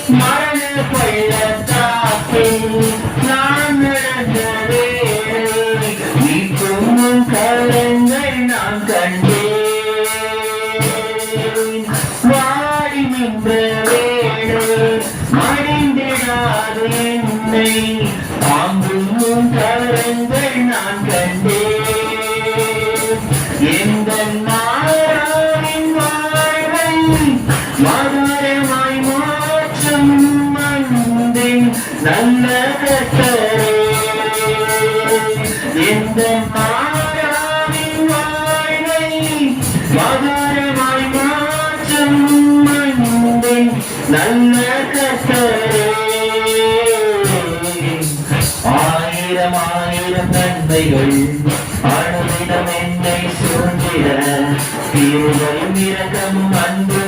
மரண பள்ளத்தாக்கில் நான் நடந்த வேளை மீட்கும் கரங்கள் நான் கண்டேன். வாடி நின்ற வேளை மடிந்திடாது என்னை தாங்கும் கரங்கள் நான் கண்டேன். எந்த மாறாவின் வாழ்வை மதுரமாய் மாற்றும் மந்தின் நல்ல கட்டளை. எந்த மாறாவின் வாழ்வை மதுரமாய் மாற்றும் மந்தின் நல்ல கட்டளை. ஆயிரம் ஆயிரம் நன்மைகள் அணுவிடம் என்னை சூழ்ந்திட தீர்வையும் இரக்கமும் அன்பு